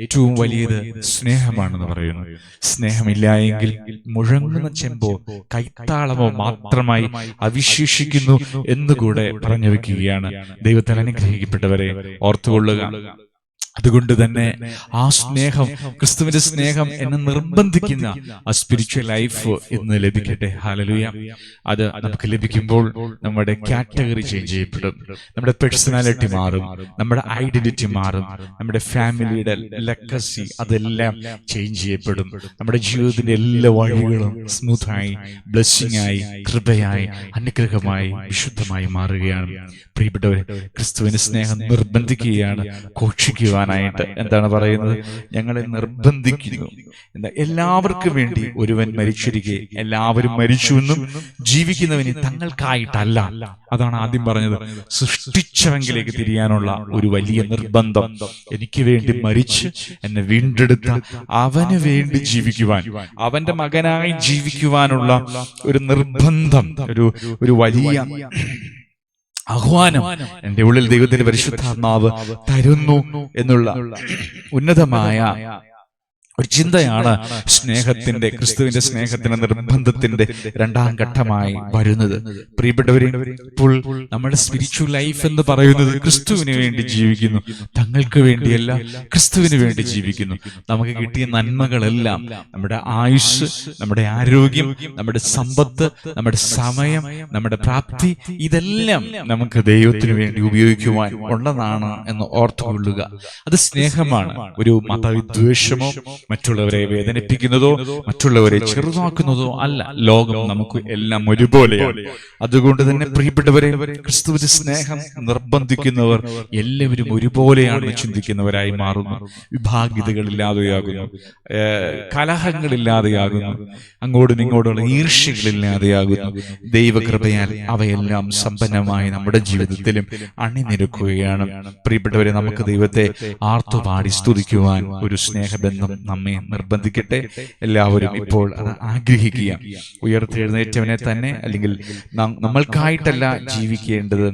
ഏറ്റവും വലിയത് സ്നേഹമാണെന്ന് പറയുന്നു. സ്നേഹമില്ല എങ്കിൽ മുഴങ്ങുന്ന ചെമ്പോ കൈത്താളമോ മാത്രമായി അവശേഷിക്കുന്നു എന്നുകൂടെ പറഞ്ഞു വെക്കുകയാണ്. ദൈവത്തിൽ അനുഗ്രഹിക്കപ്പെട്ടവരെ, ഓർത്തുകൊള്ളുക. അതുകൊണ്ട് തന്നെ ആ സ്നേഹം, ക്രിസ്തുവിന്റെ സ്നേഹം എന്നെ നിർബന്ധിക്കുന്ന ആ സ്പിരിച്വൽ ലൈഫ് ഇന്ന് ലഭിക്കട്ടെ. ഹല്ലേലൂയ. അത് നമുക്ക് ലഭിക്കുമ്പോൾ നമ്മുടെ കാറ്റഗറി ചേഞ്ച് ചെയ്യപ്പെടും, നമ്മുടെ പേഴ്സണാലിറ്റി മാറും, നമ്മുടെ ഐഡന്റിറ്റി മാറും, നമ്മുടെ ഫാമിലിയുടെ ലെഗസി അതെല്ലാം ചേഞ്ച് ചെയ്യപ്പെടും. നമ്മുടെ ജീവിതത്തിന്റെ എല്ലാ വഴികളും സ്മൂത്തായി, ബ്ലെസ്സിംഗ് ആയി, കൃപയായി, അനുഗ്രഹമായി, വിശുദ്ധമായി മാറുകയാണ്. പ്രിയപ്പെട്ടവരെ, ക്രിസ്തുവിന്റെ സ്നേഹം നിർബന്ധിക്കുകയാണ്, ഘോഷിക്കുവാനായിട്ട്. എന്താണ് പറയുന്നത്? ഞങ്ങളെ നിർബന്ധിക്കുന്നു. എന്താ? എല്ലാവർക്കും വേണ്ടി ഒരുവൻ മരിച്ചിരിക്കെ എല്ലാവരും മരിച്ചുവെന്നും ജീവിക്കുന്നവന് തങ്ങൾക്കായിട്ടല്ല. അതാണ് ആദ്യം പറഞ്ഞത്. സൃഷ്ടിച്ചവെങ്കിലേക്ക് തിരിയാനുള്ള ഒരു വലിയ നിർബന്ധം. എനിക്ക് വേണ്ടി മരിച്ച് എന്നെ വീണ്ടെടുത്ത അവന് വേണ്ടി ജീവിക്കുവാൻ, അവന്റെ മകനായി ജീവിക്കുവാനുള്ള ഒരു നിർബന്ധം, ഒരു വലിയ ആഹ്വാനം എന്റെ ഉള്ളിൽ ദൈവത്തിന്റെ പരിശുദ്ധാത്മാവ് തരുന്നു എന്നുള്ള ഉന്നതമായ ഒരു ചിന്തയാണ് സ്നേഹത്തിന്റെ, ക്രിസ്തുവിന്റെ സ്നേഹത്തിന്റെ നിർബന്ധത്തിന്റെ 2ാം ഘട്ടമായി വരുന്നത്. പ്രിയപ്പെട്ടവരെ, ഇപ്പോൾ നമ്മുടെ സ്പിരിച്വൽ ലൈഫ് എന്ന് പറയുന്നത് ക്രിസ്തുവിന് വേണ്ടി ജീവിക്കുന്നു, തങ്ങൾക്ക് വേണ്ടിയല്ല, ക്രിസ്തുവിന് വേണ്ടി ജീവിക്കുന്നു. നമുക്ക് കിട്ടിയ നന്മകളെല്ലാം, നമ്മുടെ ആയുസ്, നമ്മുടെ ആരോഗ്യം, നമ്മുടെ സമ്പത്ത്, നമ്മുടെ സമയം, നമ്മുടെ പ്രാപ്തി, ഇതെല്ലാം നമുക്ക് ദൈവത്തിന് വേണ്ടി ഉപയോഗിക്കുവാൻ ഉള്ളതാണ് എന്ന് ഓർത്തുകൊള്ളുക. അത് സ്നേഹമാണ്. ഒരു മതവിദ്വേഷമോ മറ്റുള്ളവരെ വേദനിപ്പിക്കുന്നതോ മറ്റുള്ളവരെ ചെറുതാക്കുന്നതോ അല്ല. ലോകം നമുക്ക് എല്ലാം ഒരുപോലെയാണ്. അതുകൊണ്ട് തന്നെ പ്രിയപ്പെട്ടവരെ, ക്രിസ്തുവിന്റെ സ്നേഹം നിർബന്ധിക്കുന്നവർ എല്ലാവരും ഒരുപോലെയാണെന്ന് ചിന്തിക്കുന്നവരായി മാറുന്നു. വിഭാഗിതകളില്ലാതെയാകുന്നു, കലഹങ്ങളില്ലാതെയാകുന്നു, അങ്ങോട്ടും ഇങ്ങോട്ടുള്ള ഈർഷ്യകളില്ലാതെയാകുന്നു. ദൈവകൃപയാൽ അവയെല്ലാം സമ്പന്നമായി നമ്മുടെ ജീവിതത്തിലും അണിനിരക്കുകയാണ്. പ്രിയപ്പെട്ടവരെ, നമുക്ക് ദൈവത്തെ ആർത്തുപാടി സ്തുതിക്കുവാൻ ഒരു സ്നേഹബന്ധം നമ്മെ നിർബന്ധിക്കട്ടെ. എല്ലാവരും ഇപ്പോൾ അത് ആഗ്രഹിക്കുക. ഉയർത്തെഴുന്നേറ്റവനെ തന്നെ, അല്ലെങ്കിൽ നമ്മൾക്കായിട്ടല്ല ജീവിക്കേണ്ടത്,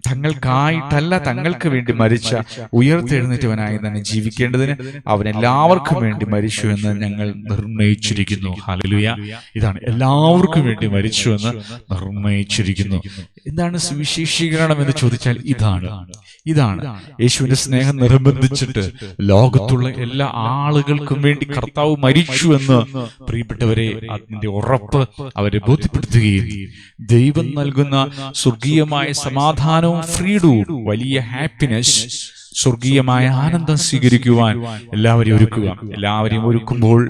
തങ്ങൾക്കായിട്ടല്ല തങ്ങൾക്ക് വേണ്ടി മരിച്ച ഉയർത്തെഴുന്നേറ്റവനായി തന്നെ ജീവിക്കേണ്ടതിന് അവൻ എല്ലാവർക്കും വേണ്ടി മരിച്ചു എന്ന് ഞങ്ങൾ നിർണയിച്ചിരിക്കുന്നു. ഹല്ലേലൂയ! ഇതാണ്, എല്ലാവർക്കും വേണ്ടി മരിച്ചു എന്ന് നിർണയിച്ചിരിക്കുന്നു. എന്താണ് സുവിശേഷീകരണം എന്ന് ചോദിച്ചാൽ ഇതാണ് യേശുവിന്റെ സ്നേഹം നിർബന്ധിച്ചിട്ട് ലോകത്തുള്ള എല്ലാ ആളുകൾക്കും വേണ്ടി കർത്താവ് മരിച്ചു എന്ന് പ്രിയപ്പെട്ടവരെ അതിന്റെ ഉറപ്പ് അവരെ ബോധ്യപ്പെടുത്തുകയും ദൈവം നൽകുന്ന സ്വർഗീയമായ സമാധാനവും ഫ്രീഡവും വലിയ ഹാപ്പിനെസ്, സ്വർഗീയമായ ആനന്ദം സ്വീകരിക്കുവാൻ എല്ലാവരെയും ഒരുക്കുമ്പോൾ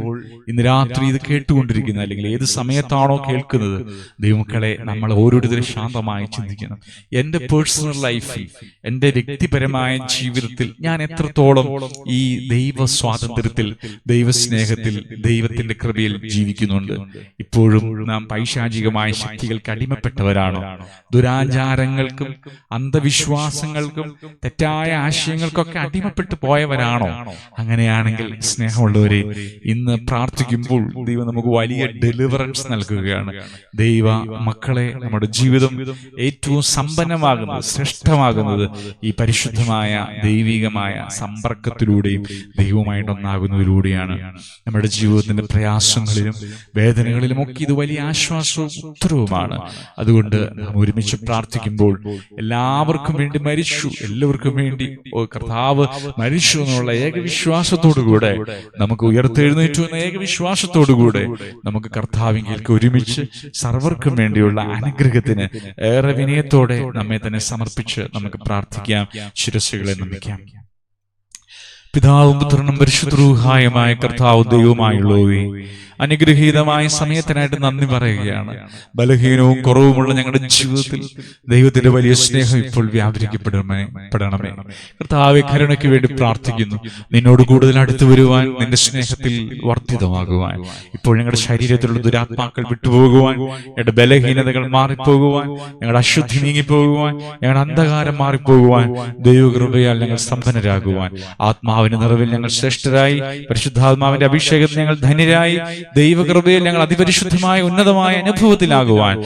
ഇന്ന് രാത്രി ഇത് കേട്ടുകൊണ്ടിരിക്കുന്ന, അല്ലെങ്കിൽ ഏത് സമയത്താണോ കേൾക്കുന്നത്, ദൈവമക്കളെ, നമ്മൾ ഓരോരുത്തരും ശാന്തമായി ചിന്തിക്കണം. എൻ്റെ പേഴ്സണൽ ലൈഫിൽ, എൻ്റെ വ്യക്തിപരമായ ജീവിതത്തിൽ ഞാൻ എത്രത്തോളം ഈ ദൈവ സ്വാതന്ത്ര്യത്തിൽ, ദൈവസ്നേഹത്തിൽ, ദൈവത്തിന്റെ കൃപയിൽ ജീവിക്കുന്നുണ്ട്? ഇപ്പോഴും നാം പൈശാചികമായ ശക്തികൾക്ക് അടിമപ്പെട്ടവരാണോ? ദുരാചാരങ്ങൾക്കും അന്ധവിശ്വാസങ്ങൾക്കും തെറ്റായ ആശയങ്ങൾക്കൊക്കെ അടിമപ്പെട്ടു പോയവരാണോ? അങ്ങനെയാണെങ്കിൽ സ്നേഹമുള്ളവരെ, ഇന്ന് പ്രാർത്ഥിക്കുമ്പോൾ ദൈവം നമുക്ക് വലിയ ഡെലിവറൻസ് നൽകുകയാണ്. ദൈവ മക്കളെ, നമ്മുടെ ജീവിതം ഏറ്റവും സമ്പന്നമാകുന്നത്, ശ്രേഷ്ഠമാകുന്നത് ഈ പരിശുദ്ധമായ ദൈവികമായ സമ്പർക്കത്തിലൂടെയും ദൈവവുമായിട്ടൊന്നാകുന്നതിലൂടെയാണ്. നമ്മുടെ ജീവിതത്തിന്റെ പ്രയാസങ്ങളിലും വേദനകളിലും ഒക്കെ ഇത് വലിയ ആശ്വാസവും ഉത്തരവുമാണ്. അതുകൊണ്ട് നാം ഒരുമിച്ച് പ്രാർത്ഥിക്കുമ്പോൾ എല്ലാവർക്കും വേണ്ടി മരിച്ചു, എല്ലാവർക്കും വേണ്ടി കർത്താവ് മരിച്ചു എന്നുള്ള ഏകവിശ്വാസത്തോടുകൂടെ, നമുക്ക് ഉയർത്തെഴുന്നേറ്റു എന്ന ഏകവിശ്വാസത്തോടുകൂടെ നമുക്ക് കർത്താവിലേക്ക് ഒരുമിച്ച് സർവർക്കും വേണ്ടിയുള്ള അനുഗ്രഹത്തിന് ഏറെ വിനയത്തോടെ നമ്മെ തന്നെ സമർപ്പിച്ച് നമുക്ക് പ്രാർത്ഥിക്കാം. ശിരസ്സുകളെ നമിക്കാം. പിതാവും പുത്രനും പരിശുദ്ധ റൂഹായുമായ കർത്താവ് ദൈവമായുള്ളവേ, അനുഗ്രഹീതമായ സമയത്തിനായിട്ട് നന്ദി പറയുകയാണ്. ബലഹീനവും കുറവുമുള്ള ഞങ്ങളുടെ ജീവിതത്തിൽ ദൈവത്തിന്റെ വലിയ സ്നേഹം ഇപ്പോൾ വ്യാപരിക്കപ്പെടണമേ. കർത്താവേ, കരുണയ്ക്ക് വേണ്ടി പ്രാർത്ഥിക്കുന്നു. നിന്നോട് കൂടുതൽ അടുത്തു വരുവാൻ, നിന്റെ സ്നേഹത്തിൽ വർദ്ധിതമാകുവാൻ, ഇപ്പോൾ ഞങ്ങളുടെ ശരീരത്തിലുള്ള ദുരാത്മാക്കൾ വിട്ടുപോകുവാൻ, ഞങ്ങളുടെ ബലഹീനതകൾ മാറിപ്പോകുവാൻ, ഞങ്ങളുടെ അശുദ്ധി നീങ്ങിപ്പോകുവാൻ, ഞങ്ങളുടെ അന്ധകാരം മാറിപ്പോകുവാൻ, ദൈവകൃപയാൽ ഞങ്ങൾ സമ്പന്നരാകുവാൻ, ആത്മാവിന്റെ നിറവിൽ ഞങ്ങൾ ശ്രേഷ്ഠരായി, പരിശുദ്ധാത്മാവിന്റെ അഭിഷേകത്തിൽ ഞങ്ങൾ ധന്യരായി, ദൈവകൃപയിൽ ഞങ്ങൾ അതിപരിശുദ്ധമായ ഉന്നതമായ അനുഭവത്തിലാകുവാൻ,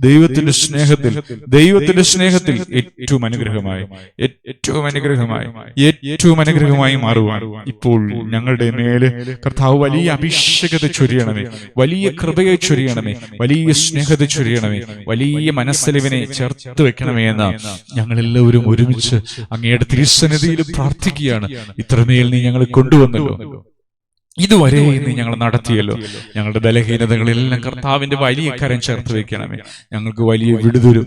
ദൈവത്തിന്റെ സ്നേഹത്തിൽ ഏറ്റവും അനുഗ്രഹമായി മാറുവാൻ ഇപ്പോൾ ഞങ്ങളുടെ മേലെ കർത്താവ് വലിയ അഭിഷേകത്തെ ചൊരിയണമേ, വലിയ കൃപയെ ചൊരിയണമേ, വലിയ സ്നേഹത്തെ ചൊരിയണമേ, വലിയ മനസ്സലിവിനെ ചേർത്ത് വെക്കണമേ എന്ന് ഞങ്ങളെല്ലാവരും ഒരുമിച്ച് അങ്ങയുടെ തിരുസന്നിധിയിൽ പ്രാർത്ഥിക്കുകയാണ്. ഇത്രമേൽ നീ ഞങ്ങളെ കൊണ്ടുവന്നല്ലോ, ഇതുവരെ നീ ഞങ്ങൾ നടത്തിയല്ലോ. ഞങ്ങളുടെ ബലഹീനതകളെല്ലാം കർത്താവിന്റെ വലിയ കരം ചേർത്ത് വെക്കണമേ. ഞങ്ങൾക്ക് വലിയ വിടുതലും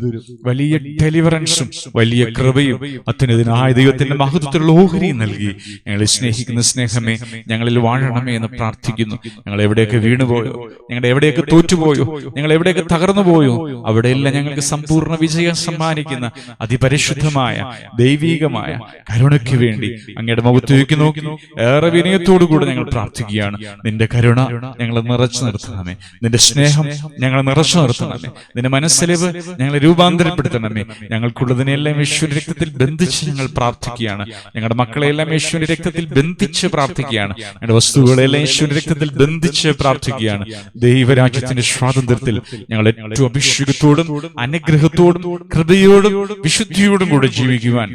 വലിയ ഡെലിവറൻസും വലിയ കൃപയും അത്യുന്നതനായ ദൈവത്തിന്റെ മഹത്വത്തിലുള്ള ഓഹരിയും നൽകി ഞങ്ങളെ സ്നേഹിക്കുന്ന സ്നേഹമേ, ഞങ്ങളിൽ വാഴണമേ എന്ന് പ്രാർത്ഥിക്കുന്നു. ഞങ്ങൾ എവിടെയൊക്കെ വീണുപോയോ, ഞങ്ങളുടെ എവിടെയൊക്കെ തോറ്റുപോയോ, ഞങ്ങൾ എവിടെയൊക്കെ തകർന്നു പോയോ, അവിടെയെല്ലാം ഞങ്ങൾക്ക് സമ്പൂർണ്ണ വിജയം സമ്മാനിക്കുന്ന അതിപരിശുദ്ധമായ ദൈവീകമായ കരുണയ്ക്ക് വേണ്ടി അങ്ങയുടെ മുഖത്തേക്ക് നോക്കി ഏറെ വിനയത്തോടുകൂടെ ഞങ്ങൾ പ്രാർത്ഥിക്കുന്നു. നിന്റെ കരുണ ഞങ്ങളെ നിറച്ചു നിർത്തണമേ, നിന്റെ സ്നേഹം ഞങ്ങളെ നിറച്ചു നിർത്തണമേ, നിന്റെ മനസ്സലിവ് ഞങ്ങളെ രൂപാന്തരപ്പെടുത്തണമേ. ഞങ്ങൾക്കുള്ളതിനെല്ലാം യേശുവിന്റെ രക്തത്തിൽ ബന്ധിച്ച് ഞങ്ങൾ പ്രാർത്ഥിക്കുകയാണ്. ഞങ്ങളുടെ മക്കളെല്ലാം യേശുവിന്റെ രക്തത്തിൽ ബന്ധിച്ച് പ്രാർത്ഥിക്കുകയാണ്. ഞങ്ങളുടെ വസ്തുക്കളെല്ലാം യേശുവിന്റെ രക്തത്തിൽ ബന്ധിച്ച് പ്രാർത്ഥിക്കുകയാണ്. ദൈവരാജ്യത്തിന്റെ സ്വാതന്ത്ര്യത്തിൽ ഞങ്ങൾ ഏറ്റവും അഭിഷേകത്തോടും അനുഗ്രഹത്തോടും കൃപയോടും വിശുദ്ധിയോടും കൂടെ ജീവിക്കുവാൻ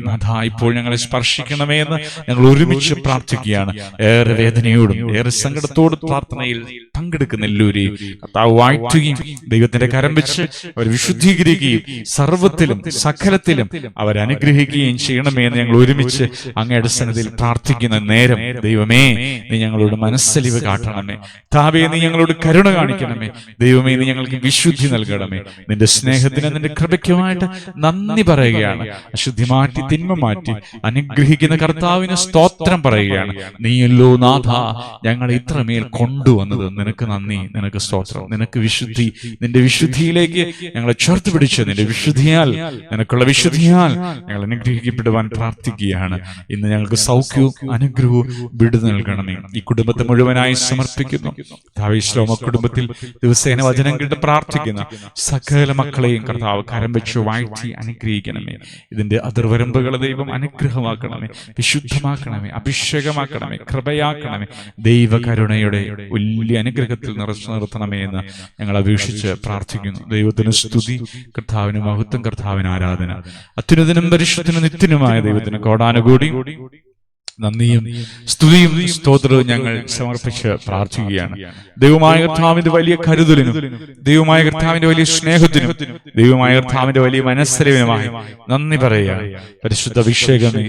ഇപ്പോൾ ഞങ്ങളെ സ്പർശിക്കണമേ എന്ന് ഞങ്ങൾ ഒരുമിച്ച് പ്രാർത്ഥിക്കുകയാണ്. ഏറെ വേദനയോടും ഏറെ സങ്കടത്തോട് പ്രാർത്ഥനയിൽ പങ്കെടുക്കുന്ന എല്ലാവരെയും കർത്താവ് വാഴ്ത്തുകയും ദൈവത്തിന്റെ കരം വെച്ച് അവർ വിശുദ്ധീകരിക്കുകയും സർവ്വത്തിലും സകലത്തിലും അവർ അനുഗ്രഹിക്കുകയും ചെയ്യണമേ എന്ന് ഞങ്ങൾ ഒരുമിച്ച് അങ്ങയുടെ സന്നിധിയിൽ പ്രാർത്ഥിക്കുന്ന നേരം, ദൈവമേ നീ ഞങ്ങളോട് മനസ്സലിവ് കാട്ടണമേ, താവേ നീ ഞങ്ങളോട് കരുണ കാണിക്കണമേ, ദൈവമേ നീ ഞങ്ങൾക്ക് വിശുദ്ധി നൽകണമേ. നിന്റെ സ്നേഹത്തിന് നിന്റെ കൃപയ്ക്കുമായിട്ട് നന്ദി പറയുകയാണ്. അശുദ്ധി മാറ്റി തിന്മ മാറ്റി അനുഗ്രഹിക്കുന്ന കർത്താവിന് സ്തോത്രം പറയുകയാണ്. നീയല്ലോ നാഥ ഞങ്ങളെ ഇത്രമേൽ കൊണ്ടുവന്നത്, നിനക്ക് നന്ദി, നിനക്ക് സ്തോത്രം, നിനക്ക് വിശുദ്ധി, നിന്റെ വിശുദ്ധിയിലേക്ക് ഞങ്ങളെ ചേർത്ത് പിടിച്ച് നിന്റെ വിശുദ്ധിയാൽ, നിനക്കുള്ള വിശുദ്ധിയാൽ ഞങ്ങൾ അനുഗ്രഹിക്കപ്പെടുവാൻ പ്രാർത്ഥിക്കുകയാണ്. ഇന്ന് ഞങ്ങൾക്ക് സൗഖ്യവും അനുഗ്രഹവും വിടുതൽ നൽകണമേ. ഈ കുടുംബത്തെ മുഴുവനായി സമർപ്പിക്കുന്നു. ശ്ലോമ കുടുംബത്തിൽ ദിവസേന വചനം കേട്ട് പ്രാർത്ഥിക്കുന്ന സകല മക്കളെയും കർത്താവ് കരം വെച്ച് വാഴ്ത്തി അനുഗ്രഹിക്കണമേ. ഇതിന്റെ അതിർവരമ്പുകളെ ദൈവം അനുഗ്രഹമാക്കണമേ, വിശുദ്ധമാക്കണമേ, അഭിഷേകമാക്കണമേ, കൃപയാക്കണമേ. ദൈവകരുണയുടെ വലിയ അനുഗ്രഹത്തിൽ നിറച്ചു നിർത്തണമേ എന്ന് ഞങ്ങൾ അപേക്ഷിച്ച് പ്രാർത്ഥിക്കുന്നു. ദൈവത്തിന് സ്തുതി, കർത്താവിന് മഹത്വം, കർത്താവിന് ആരാധന. അത്യുന്നതനും പരിശുദ്ധനും നിത്യനുമായ ദൈവത്തിന് കോടാനുകൂടി നന്ദിയും സ്തുതിയും സ്തോത്രവും ഞങ്ങൾ സമർപ്പിച്ച് പ്രാർത്ഥിക്കുകയാണ്. ദൈവമായ കർത്താവിന്റെ വലിയ കരുതലിനും ദൈവമായ കർത്താവിന്റെ വലിയ സ്നേഹത്തിനും ദൈവമായ കർത്താവിന്റെ വലിയ മനസ്സരിവിനുമായി നന്ദി പറയുക. പരിശുദ്ധ അഭിഷേകമേ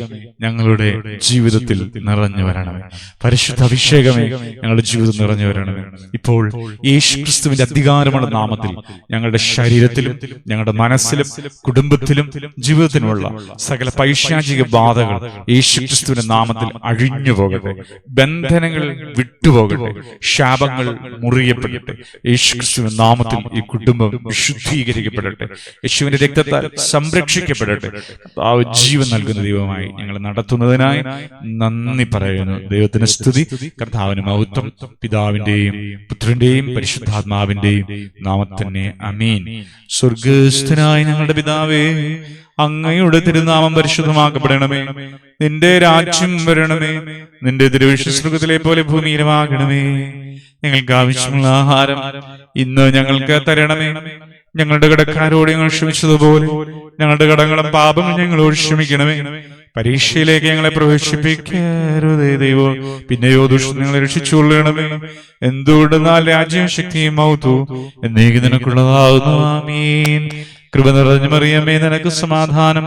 ഞങ്ങളുടെ ജീവിതത്തിൽ നിറഞ്ഞു വരണമേ. പരിശുദ്ധ അഭിഷേകമേ ഞങ്ങളുടെ ജീവിതം നിറഞ്ഞു വരണമേ. ഇപ്പോൾ യേശു ക്രിസ്തുവിന്റെ അധികാരമുള്ള നാമത്തിൽ ഞങ്ങളുടെ ശരീരത്തിലും ഞങ്ങളുടെ മനസ്സിലും കുടുംബത്തിലും ജീവിതത്തിനുമുള്ള സകല പൈശാചിക ബാധകൾ യേശു ക്രിസ്തുവിന്റെ നാമത്തിൽ അഴിഞ്ഞു പോകട്ടെ. ബന്ധനങ്ങൾ വിട്ടുപോകട്ടെ. ശാപങ്ങൾ മുറിയപ്പെടട്ടെ. യേശുക്രിസ്തുവിന്റെ നാമത്തിൽ ഈ കുടുംബം വിശുദ്ധീകരിക്കപ്പെടട്ടെ. യേശുവിന്റെ രക്തത്താൽ സംരക്ഷിക്കപ്പെടട്ടെ. ആ ജീവൻ നൽകുന്ന ദൈവമായി ഞങ്ങൾ നടത്തുന്നതിനായി നന്ദി പറയുന്നു. ദൈവത്തിന് സ്തുതി, കർത്താവിന് മഹത്വം. പിതാവിന്റെയും പുത്രന്റെയും പരിശുദ്ധാത്മാവിന്റെയും നാമത്തന്നെ ആമേൻ. സ്വർഗ്ഗസ്ഥനായ ഞങ്ങളുടെ പിതാവേ, അങ്ങയുടെ തിരുനാമം പരിശുദ്ധമാക്കപ്പെടണമേ. നിന്റെ രാജ്യം വരണമേ. നിന്റെ തിരുവിഷ്ണു സ്വർഗ്ഗത്തിലെ പോലെ ഭൂമിയിലുമാകണമേ. ഞങ്ങൾക്ക് ആവശ്യമുള്ള ആഹാരം ഇന്ന് ഞങ്ങൾക്ക് തരണമേ. ഞങ്ങളുടെ കടക്കാരോട് ഞങ്ങൾ ക്ഷമിച്ചതുപോലെ ഞങ്ങളുടെ കടങ്ങളും പാപങ്ങളും ഞങ്ങളോട് ക്ഷമിക്കണമേ. പരീക്ഷയിലേക്ക് ഞങ്ങളെ പ്രവേശിപ്പിക്കരുതേ ദൈവം, പിന്നെയോ ദുഷ്ടൻ ഞങ്ങളെ രക്ഷിച്ചുകൊള്ളണമേ. എന്തുകൊണ്ടെന്നാൽ രാജ്യവും ശക്തിയും മഹത്വവും എന്നേക്കും നിനക്കുള്ളതാകുന്നു. ആമേൻ. കൃപ നിറഞ്ഞ മറിയമേ, നിനക്ക് സമാധാനം.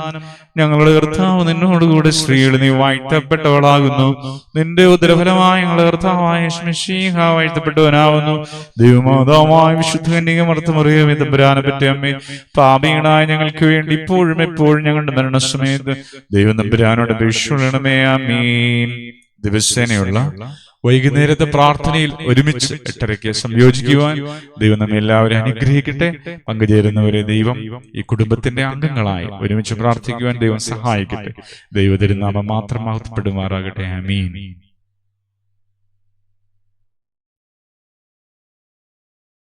ഞങ്ങളുടെ കർത്താവ് നിന്നോടുകൂടെ സ്ത്രീകൾ നീ വാഴ്ത്തപ്പെട്ടവളാകുന്നു. നിന്റെ ഉദരഫലമായ ഞങ്ങളുടെ കർത്താവായ മിശിഹ വാഴ്ത്തപ്പെട്ടവനാവുന്നു. ദൈവമാതാവായ വിശുദ്ധ കന്യക മറിയമേ, തമ്പുരാനെ പറ്റി അമ്മേ, പാപികളായ ഞങ്ങൾക്ക് വേണ്ടി ഇപ്പോഴും എപ്പോഴും ഞങ്ങളുടെ മരണസമയത്ത് ദൈവം തമ്പുരാനോട് അപേക്ഷിക്കണമേ. ആമേൻ. ദിവസേനയുള്ള വൈകുന്നേരത്തെ പ്രാർത്ഥനയിൽ ഒരുമിച്ച് 8:30 സംയോജിക്കുവാൻ ദൈവം നമ്മെ എല്ലാവരും അനുഗ്രഹിക്കട്ടെ. പങ്കുചേരുന്നവരെ ദൈവം ഈ കുടുംബത്തിന്റെ അംഗങ്ങളായി ഒരുമിച്ച് പ്രാർത്ഥിക്കുവാൻ ദൈവം സഹായിക്കട്ടെ. ദൈവ തിരുനാമം മാത്രം മഹത്വപ്പെടുമാറാകട്ടെ. ആമേൻ.